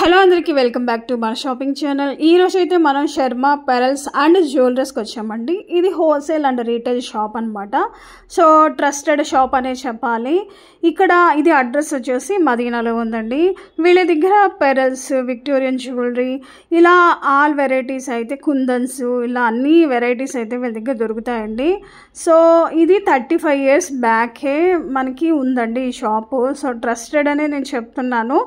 Hello అందరికీ welcome back to మన shopping channel. ఈరోజు అయితే మనం శర్మ పెరల్స్ అండ్ జ్యువెలరీస్కి వచ్చామండి. ఇది హోల్సేల్ అండ్ రీటైల్ షాప్ అనమాట. సో ట్రస్టెడ్ షాప్ అనే చెప్పాలి. ఇక్కడ ఇది అడ్రస్ వచ్చేసి మదీనాలో ఉందండి. వీళ్ళ దగ్గర పెరల్స్, విక్టోరియన్ జ్యువెలరీ, ఇలా ఆల్ వెరైటీస్ అయితే కుందన్స్, ఇలా అన్ని వెరైటీస్ అయితే వీళ్ళ దగ్గర దొరుకుతాయండి. సో ఇది 35 years బ్యాకే మనకి ఉందండి ఈ షాపు. సో ట్రస్టెడ్ అనే నేను చెప్తున్నాను.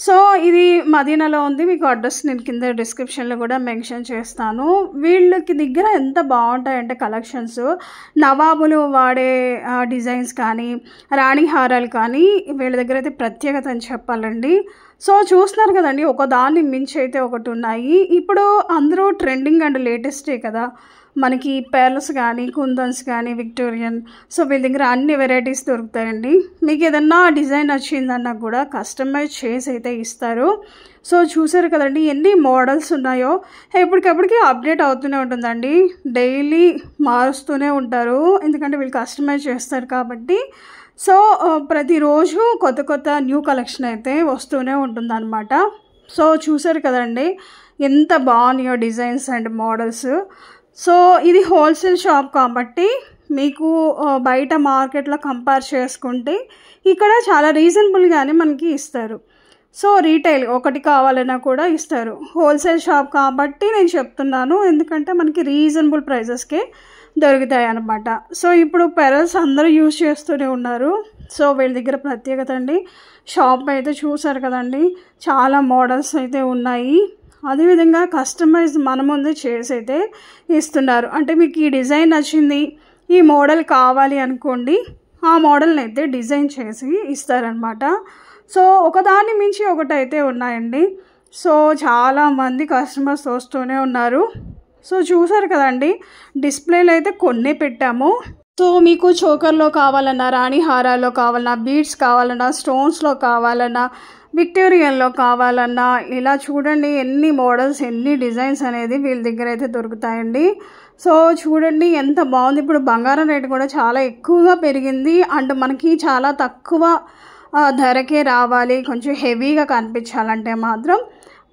సో ఇది మదీనాలో ఉంది. మీకు అడ్రస్ నేను కింద డిస్క్రిప్షన్లో కూడా మెన్షన్ చేస్తాను. వీళ్ళకి దగ్గర ఎంత బాగుంటాయంటే కలెక్షన్స్, నవాబులు వాడే డిజైన్స్ కానీ, రాణి హారాలు కానీ వీళ్ళ దగ్గర అయితే ప్రత్యేకత అని చెప్పాలండి. సో చూస్తున్నారు కదండి, ఒక దాన్ని మించి అయితే ఒకటి ఉన్నాయి. ఇప్పుడు అందరూ ట్రెండింగ్ అండ్ లేటెస్టే కదా మనకి పెర్ల్స్ కానీ, కుందన్స్ కానీ, విక్టోరియన్. సో వీళ్ళ దగ్గర అన్ని వెరైటీస్ దొరుకుతాయండి. మీకు ఏదన్నా డిజైన్ వచ్చిందన్నా కూడా కస్టమైజ్ చేసి అయితే ఇస్తారు. సో చూసారు కదండి ఎన్ని మోడల్స్ ఉన్నాయో. ఎప్పటికప్పటికి అప్డేట్ అవుతూనే ఉంటుందండి, డైలీ మారుస్తూనే ఉంటారు. ఎందుకంటే వీళ్ళు కస్టమైజ్ చేస్తారు కాబట్టి. సో ప్రతిరోజు కొత్త కొత్త న్యూ కలెక్షన్ అయితే వస్తూనే ఉంటుందన్నమాట. సో చూసారు కదండి ఎంత బాగున్నాయో డిజైన్స్ అండ్ మోడల్స్. సో ఇది హోల్సేల్ షాప్ కాబట్టి మీకు బయట మార్కెట్లో కంపేర్ చేసుకుంటే ఇక్కడ చాలా రీజనబుల్గానే మనకి ఇస్తారు. సో రీటైల్ ఒకటి కావాలన్నా కూడా ఇస్తారు. హోల్సేల్ షాప్ కాబట్టి నేను చెప్తున్నాను, ఎందుకంటే మనకి రీజనబుల్ ప్రైజెస్కే దొరుకుతాయి అన్నమాట. సో ఇప్పుడు పెరల్స్ అందరూ యూజ్ చేస్తూనే ఉన్నారు. సో వీళ్ళ దగ్గర ప్రత్యేకత అండి. షాప్ అయితే చూసారు కదండి, చాలా మోడల్స్ అయితే ఉన్నాయి. అదేవిధంగా కస్టమైజ్ మన ముందే చేసి అయితే ఇస్తున్నారు. అంటే మీకు ఈ డిజైన్ నచ్చింది, ఈ మోడల్ కావాలి అనుకోండి, ఆ మోడల్ని అయితే డిజైన్ చేసి ఇస్తారనమాట. సో ఒకదాన్ని మించి ఒకటైతే ఉన్నాయండి. సో చాలామంది కస్టమర్స్ వస్తూనే ఉన్నారు. సో చూసారు కదండి, డిస్ప్లేలో అయితే కొన్నే పెట్టాము. సో మీకు చోకర్లో కావాలన్నా, రాణి హారాల్లో కావాలన్నా, బీడ్స్ కావాలన్నా, స్టోన్స్లో కావాలన్నా, విక్టోరియన్లో కావాలన్నా, ఇలా చూడండి ఎన్ని మోడల్స్, ఎన్ని డిజైన్స్ అనేది వీళ్ళ దగ్గర అయితే దొరుకుతాయండి. సో చూడండి ఎంత బాగుంది. ఇప్పుడు బంగారం రేటు కూడా చాలా ఎక్కువగా పెరిగింది. అండ్ మనకి చాలా తక్కువ ధరకే రావాలి, కొంచెం హెవీగా కనిపించాలంటే మాత్రం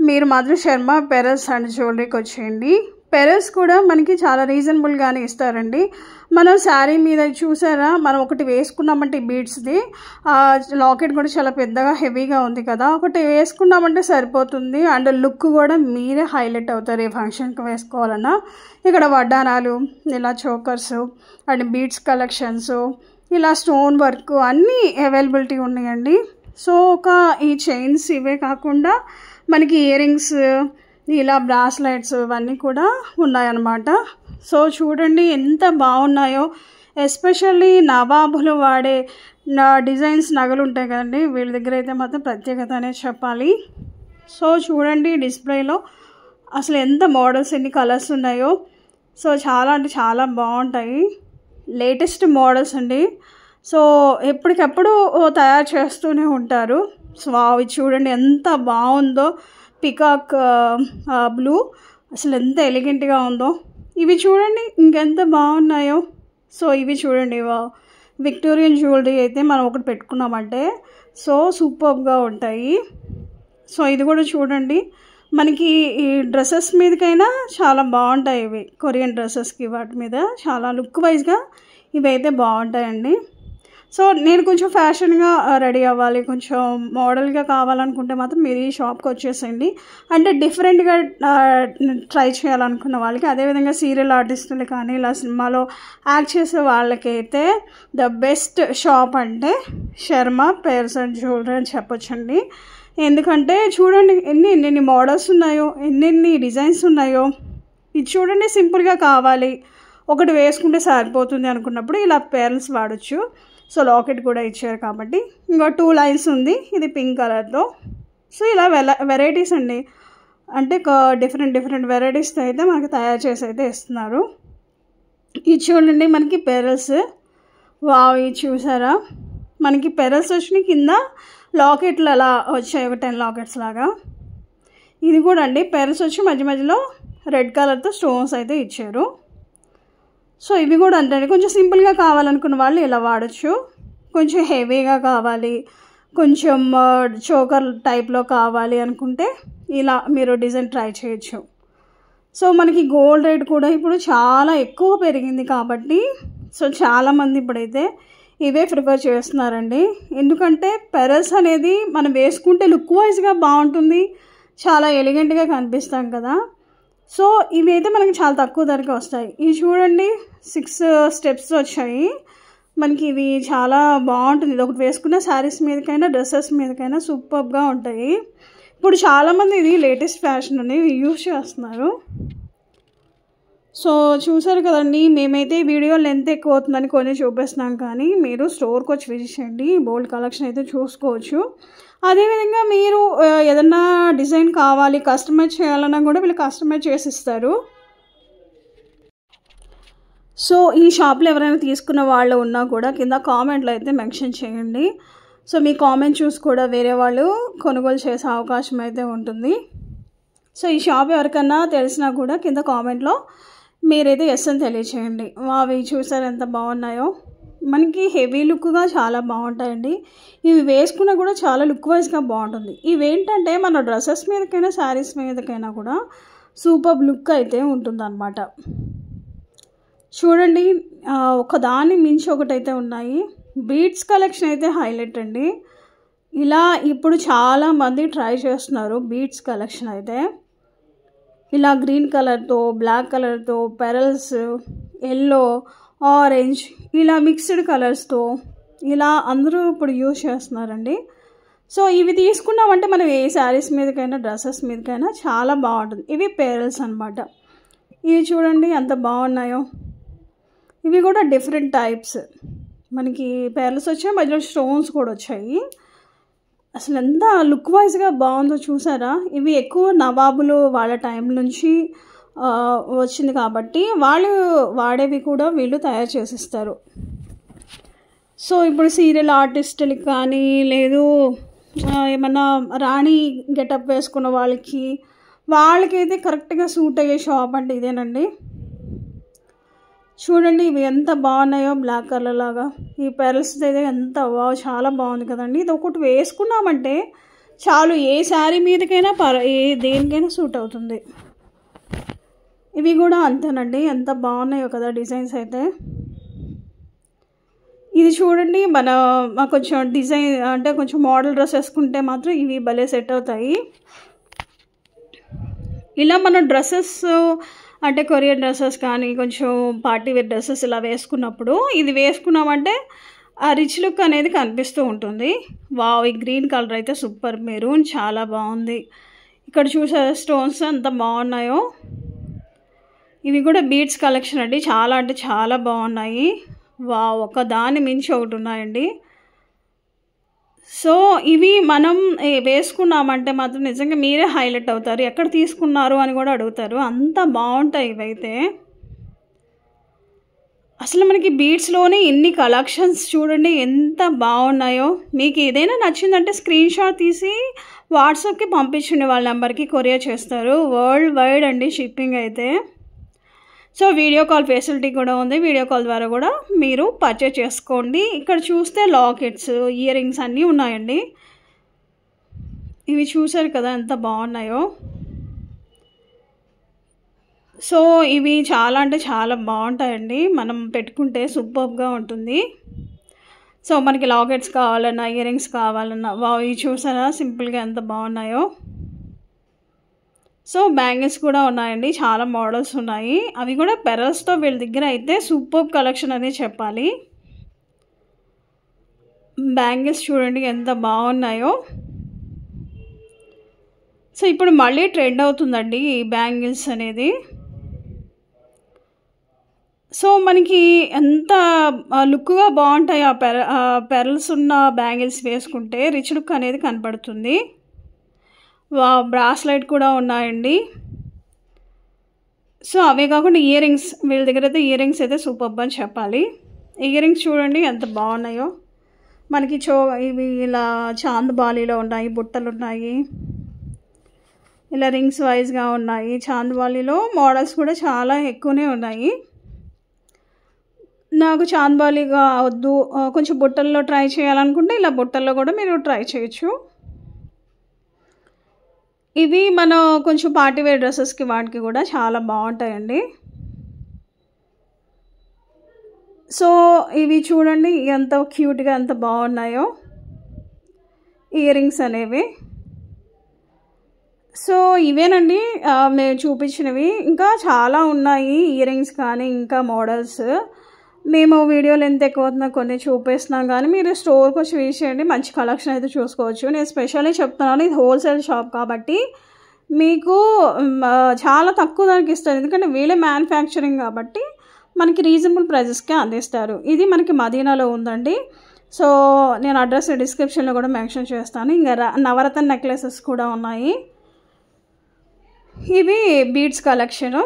మీరు మాత్రం శర్మ పెరల్స్ అండ్ జ్యువెలరీకి వచ్చేయండి. పెరల్స్ కూడా మనకి చాలా రీజనబుల్గానే ఇస్తారండి. మనం శారీ మీద చూసారా, మనం ఒకటి వేసుకున్నామంటే బీడ్స్ది లాకెట్ కూడా చాలా పెద్దగా హెవీగా ఉంది కదా, ఒకటి వేసుకున్నామంటే సరిపోతుంది. అండ్ లుక్ కూడా మీరే హైలైట్ అవుతారు ఏ ఫంక్షన్కి వేసుకోవాలన్నా. ఇక్కడ వడ్డానాలు, ఇలా చోకర్స్ అండ్ బీడ్స్ కలెక్షన్స్, ఇలా స్టోన్ వర్క్ అన్నీ అవైలబిలిటీ ఉన్నాయండి. సో ఈ చైన్స్ ఇవే కాకుండా మనకి ఇయర్ రింగ్స్, ఇలా బ్రాస్లెట్స్ ఇవన్నీ కూడా ఉన్నాయన్నమాట. సో చూడండి ఎంత బాగున్నాయో. ఎస్పెషల్లీ నవాబులు వాడే డిజైన్స్ నగలు ఉంటాయి కదండి, వీళ్ళ దగ్గర అయితే మాత్రం ప్రత్యేకత అనేది చెప్పాలి. సో చూడండి డిస్ప్లేలో అసలు ఎంత మోడల్స్, ఎన్ని కలర్స్ ఉన్నాయో. సో చాలా అంటే చాలా బాగుంటాయి, లేటెస్ట్ మోడల్స్ అండి. సో ఎప్పటికప్పుడు తయారు చేస్తూనే ఉంటారు. సో అవి చూడండి ఎంత బాగుందో, పికాక్ బ్లూ, అసలు ఎంత ఎలిగెంట్గా ఉందో. ఇవి చూడండి ఇంకెంత బాగున్నాయో. సో ఇవి చూడండి, విక్టోరియన్ జ్యువెలరీ అయితే మనం ఒకటి పెట్టుకున్నామంటే సో సూపర్గా ఉంటాయి. సో ఇది కూడా చూడండి, మనకి ఈ డ్రెస్సెస్ మీదకైనా చాలా బాగుంటాయి. ఇవి కొరియన్ డ్రెస్సెస్కి వాటి మీద చాలా లుక్ వైజ్గా ఇవి అయితే బాగుంటాయండి. సో నేను కొంచెం ఫ్యాషన్గా రెడీ అవ్వాలి, కొంచెం మోడల్గా కావాలనుకుంటే మాత్రం మీరు ఈ షాప్కి వచ్చేసేయండి. అంటే డిఫరెంట్గా ట్రై చేయాలనుకున్న వాళ్ళకి, అదేవిధంగా సీరియల్ ఆర్టిస్టులు కానీ, ఇలా సినిమాలో యాక్ట్ చేసే వాళ్ళకైతే ద బెస్ట్ షాప్ అంటే శర్మ పెరల్స్ అండ్ జ్యువెలరీ అని చెప్పొచ్చండి. ఎందుకంటే చూడండి ఎన్ని మోడల్స్ ఉన్నాయో, ఎన్ని డిజైన్స్ ఉన్నాయో. ఇది చూడండి, సింపుల్గా కావాలి, ఒకటి వేసుకుంటే సరిపోతుంది అనుకున్నప్పుడు ఇలా పెరల్స్ వాడచ్చు. సో లాకెట్ కూడా ఇచ్చారు కాబట్టి. ఇంకా 2 లైన్స్ ఉంది, ఇది పింక్ కలర్తో. సో ఇలా వెరైటీస్ అండి, అంటే డిఫరెంట్ వెరైటీస్తో అయితే మనకి తయారు చేసి అయితే ఇస్తున్నారు. ఇది చూడండి మనకి పెరల్స్, వావ్ ఇది చూసారా, మనకి పెరల్స్ వచ్చినాయి, కింద లాకెట్లు అలా వచ్చాయి, ఒక 10 లాకెట్స్ లాగా. ఇది కూడా అండి పెరల్స్ వచ్చి మధ్య మధ్యలో రెడ్ కలర్తో స్టోన్స్ అయితే ఇచ్చారు. సో ఇవి కూడా అంతే, కొంచెం సింపుల్గా కావాలనుకున్న వాళ్ళు ఇలా వాడచ్చు. కొంచెం హెవీగా కావాలి, కొంచెం చోకర్ టైప్లో కావాలి అనుకుంటే ఇలా మీరు డిజైన్ ట్రై చేయొచ్చు. సో మనకి గోల్డ్ రేట్ కూడా ఇప్పుడు చాలా ఎక్కువ పెరిగింది కాబట్టి సో చాలామంది ఇప్పుడైతే ఇవే ప్రిఫర్ చేస్తున్నారండి. ఎందుకంటే పెరల్స్ అనేది మనం వేసుకుంటే లుక్ వైజ్గా బాగుంటుంది, చాలా ఎలిగెంట్గా కనిపిస్తాం కదా. సో ఇవి అయితే మనకి చాలా తక్కువ ధరకే వస్తాయి. ఇవి చూడండి 6 స్టెప్స్ వచ్చాయి మనకి. ఇవి చాలా బాగుంటుంది. ఇది ఒకటి వేసుకున్న శారీస్ మీదకైనా డ్రెస్సెస్ మీదకైనా సూపర్గా ఉంటాయి. ఇప్పుడు చాలామంది ఇది లేటెస్ట్ ఫ్యాషన్ అని యూజ్ చేస్తున్నారు. సో చూసారు కదండి, మేమైతే వీడియో లెంత్ ఎక్కువ అవుతుందని కొన్ని చూపిస్తున్నాం, కానీ మీరు స్టోర్కి వచ్చి విజిట్ చేయండి, బోల్డ్ కలెక్షన్ అయితే చూసుకోవచ్చు. అదేవిధంగా మీరు ఏదన్నా డిజైన్ కావాలి కస్టమైజ్ చేయాలన్నా కూడా వీళ్ళు కస్టమైజ్ చేసి ఇస్తారు. సో ఈ షాప్లో ఎవరైనా తీసుకున్న వాళ్ళు ఉన్నా కూడా కింద కామెంట్లో అయితే మెన్షన్ చేయండి. సో మీ కామెంట్ చూసి కూడా వేరే వాళ్ళు కొనుగోలు చేసే అవకాశం అయితే ఉంటుంది. సో ఈ షాప్ ఎవరికన్నా తెలిసినా కూడా కింద కామెంట్లో మీరైతే ఎస్ అని తెలియచేయండి. అవి చూసారు ఎంత బాగున్నాయో, మనకి హెవీ లుక్గా చాలా బాగుంటాయండి. ఇవి వేసుకున్నా కూడా చాలా లుక్ వైజ్గా బాగుంటుంది. ఇవేంటంటే మన డ్రెస్సెస్ మీదకైనా శారీస్ మీదకైనా కూడా సూపర్ లుక్ అయితే ఉంటుందన్నమాట. చూడండి ఒకదాన్ని మించి ఒకటైతే ఉన్నాయి. బీడ్స్ కలెక్షన్ అయితే హైలైట్ అండి. ఇలా ఇప్పుడు చాలామంది ట్రై చేస్తున్నారు బీడ్స్ కలెక్షన్ అయితే. ఇలా గ్రీన్ కలర్తో బ్లాక్ కలర్తో పెరల్స్, ఎల్లో, ఆరెంజ్ ఇలా మిక్స్డ్ కలర్స్తో ఇలా అందరూ ఇప్పుడు యూజ్ చేస్తున్నారండి. సో ఇవి తీసుకున్నామంటే మనం ఏ శారీస్ మీదకైనా డ్రెస్సెస్ మీదకైనా చాలా బాగుంటుంది. ఇవి పెరల్స్ అనమాట. ఇవి చూడండి ఎంత బాగున్నాయో. ఇవి కూడా డిఫరెంట్ టైప్స్. మనకి పెరల్స్ వచ్చాయి, మధ్యలో స్టోన్స్ కూడా వచ్చాయి. అసలు ఎంత లుక్ వైజ్గా బాగుందో చూసారా. ఇవి ఎక్కువ నవాబులు వాళ్ళ టైం నుంచి వచ్చింది కాబట్టి వాళ్ళు వాడేవి కూడా వీళ్ళు తయారు చేసిస్తారు. సో ఇప్పుడు సీరియల్ ఆర్టిస్టులకి కానీ లేదు ఏమన్నా రాణి గెటప్ వేసుకున్న వాళ్ళకైతే కరెక్ట్గా సూట్ అయ్యే షాప్ అంటే ఇదేనండి. చూడండి ఇవి ఎంత బాగున్నాయో, బ్లాక్ కలర్ లాగా. ఈ పెరల్స్ అయితే ఎంత చాలా బాగుంది కదండి. ఇది ఒకటి వేసుకున్నామంటే చాలు, ఏ శారీ మీదకైనా దేనికైనా సూట్ అవుతుంది. ఇవి కూడా అంతేనండి, ఎంత బాగున్నాయో కదా డిజైన్స్ అయితే. ఇది చూడండి మన కొంచెం డిజైన్ అంటే కొంచెం మోడల్ డ్రెస్ వేసుకుంటే మాత్రం ఇవి భలే సెట్ అవుతాయి. ఇలా మన డ్రెస్సెస్ అంటే కొరియన్ డ్రెస్సెస్ కానీ కొంచెం పార్టీ వేర్ డ్రెస్సెస్ ఇలా వేసుకున్నప్పుడు ఇది వేసుకున్నామంటే ఆ రిచ్ లుక్ అనేది కనిపిస్తూ ఉంటుంది. వావ్, ఈ గ్రీన్ కలర్ అయితే సూపర్, మెరూన్ చాలా బాగుంది. ఇక్కడ చూసే స్టోన్స్ ఎంత బాగున్నాయో. ఇవి కూడా బీడ్స్ కలెక్షన్ అండి, చాలా అంటే చాలా బాగున్నాయి. వావ్, ఒక దాని మించి ఒకటి ఉన్నాయండి. సో ఇవి మనం వేసుకున్నామంటే మాత్రం నిజంగా మీరే హైలైట్ అవుతారు. ఎక్కడ తీసుకున్నారు అని కూడా అడుగుతారు, అంత బాగుంటాయి ఇవైతే. అసలు మనకి బీడ్స్లోనే ఇన్ని కలెక్షన్స్ చూడండి ఎంత బాగున్నాయో. మీకు ఏదైనా నచ్చిందంటే స్క్రీన్ షాట్ తీసి వాట్సాప్కి పంపించండి, వాళ్ళ నెంబర్కి కొరియర్ చేస్తారు. వరల్డ్ వైడ్ అండి షిప్పింగ్ అయితే. సో వీడియో కాల్ ఫెసిలిటీ కూడా ఉంది, వీడియో కాల్ ద్వారా కూడా మీరు పర్చేజ్ చేసుకోండి. ఇక్కడ చూస్తే లాకెట్స్, ఇయర్ రింగ్స్ అన్నీ ఉన్నాయండి. ఇవి చూసారు కదా ఎంత బాగున్నాయో. సో ఇవి చాలా అంటే చాలా బాగుంటాయండి, మనం పెట్టుకుంటే సూపర్గా ఉంటుంది. సో మనకి లాకెట్స్ కావాలన్నా ఇయర్ రింగ్స్ కావాలన్నా ఇవి చూసారా సింపుల్గా ఎంత బాగున్నాయో. సో బ్యాంగిల్స్ కూడా ఉన్నాయండి, చాలా మోడల్స్ ఉన్నాయి. అవి కూడా పెరల్స్తో వీళ్ళ దగ్గర అయితే సూపర్ కలెక్షన్ అనే చెప్పాలి. బ్యాంగిల్స్ చూడండి ఎంత బాగున్నాయో. సో ఇప్పుడు మళ్ళీ ట్రెండ్ అవుతుందండి ఈ బ్యాంగిల్స్ అనేది. సో మనకి ఎంత లుక్గా బాగుంటాయి ఆ పెరల్స్ ఉన్న బ్యాంగిల్స్ వేసుకుంటే రిచ్ లుక్ అనేది కనపడుతుంది. బ్రాస్లైట్ కూడా ఉన్నాయండి. సో అవే కాకుండా ఇయర్ రింగ్స్, వీళ్ళ దగ్గర అయితే ఇయర్ రింగ్స్ అయితే సూపర్ అని చెప్పాలి. ఇయర్ రింగ్స్ చూడండి ఎంత బాగున్నాయో. మనకి ఇవి ఇలా చాంద్ బాలీలో ఉన్నాయి, బుట్టలు ఉన్నాయి, ఇలా రింగ్స్ వైజ్గా ఉన్నాయి. చాంద్ బాలీలో మోడల్స్ కూడా చాలా ఎక్కువనే ఉన్నాయి. నాకు చాంద్బాలిగా వద్దు, కొంచెం బుట్టల్లో ట్రై చేయాలనుకుంటే ఇలా బుట్టల్లో కూడా మీరు ట్రై చేయొచ్చు. ఇవి మనం కొంచెం పార్టీ వేర్ డ్రెస్సెస్కి వాటికి కూడా చాలా బాగుంటాయండి. సో ఇవి చూడండి ఎంత క్యూట్గా ఎంత బాగున్నాయో ఇయర్ రింగ్స్ అనేవి. సో ఇవేనండి మేము చూపించినవి. ఇంకా చాలా ఉన్నాయి ఇయర్ రింగ్స్ కానీ ఇంకా మోడల్స్. మేము వీడియోలు ఎంత ఎక్కువ అవుతుందో కొన్ని చూపిస్తున్నాం, కానీ మీరు స్టోర్కి వచ్చి విజిట్ చేయండి, మంచి కలెక్షన్ అయితే చూసుకోవచ్చు. నేను స్పెషల్లీ చెప్తున్నాను, ఇది హోల్సేల్ షాప్ కాబట్టి మీకు చాలా తక్కువ ధరకి ఇస్తారు, ఎందుకంటే వీళ్ళే మ్యానుఫ్యాక్చరింగ్ కాబట్టి మనకి రీజనబుల్ ప్రైజెస్కే అందిస్తారు. ఇది మనకి మదీనాలో ఉందండి. సో నేను అడ్రస్ డిస్క్రిప్షన్లో కూడా మెన్షన్ చేస్తాను. ఇంకా నవరత్న నెక్లెసెస్ కూడా ఉన్నాయి. ఇవి బీడ్స్ కలెక్షను.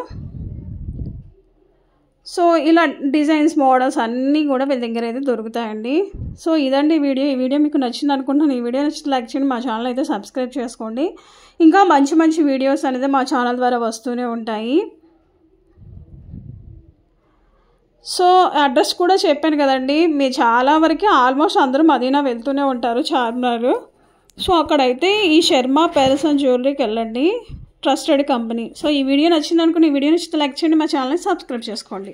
సో ఇలా డిజైన్స్ మోడల్స్ అన్నీ కూడా వీళ్ళ దగ్గర అయితే దొరుకుతాయండి. సో ఇదండి వీడియో. ఈ వీడియో మీకు నచ్చింది అనుకుంటున్నాను. ఈ వీడియో నచ్చితే లైక్ చేయండి, మా ఛానల్ అయితే సబ్స్క్రైబ్ చేసుకోండి. ఇంకా మంచి మంచి వీడియోస్ అనేది మా ఛానల్ ద్వారా వస్తూనే ఉంటాయి. సో అడ్రస్ కూడా చెప్పాను కదండి, మీ చాలా వరకు ఆల్మోస్ట్ అందరూ మదీనా వెళ్తూనే ఉంటారు, చార్మినార్. సో అక్కడైతే ఈ శర్మ పెరల్స్ అండ్ జ్యువెలరీకి వెళ్ళండి, ట్రస్టెడ్ కంపెనీ. సో ఈ వీడియో నచ్చింది అనుకుని ఈ వీడియో నచ్చితే లైక్ చేయండి, మా ఛానల్ని సబ్స్క్రైబ్ చేసుకోండి.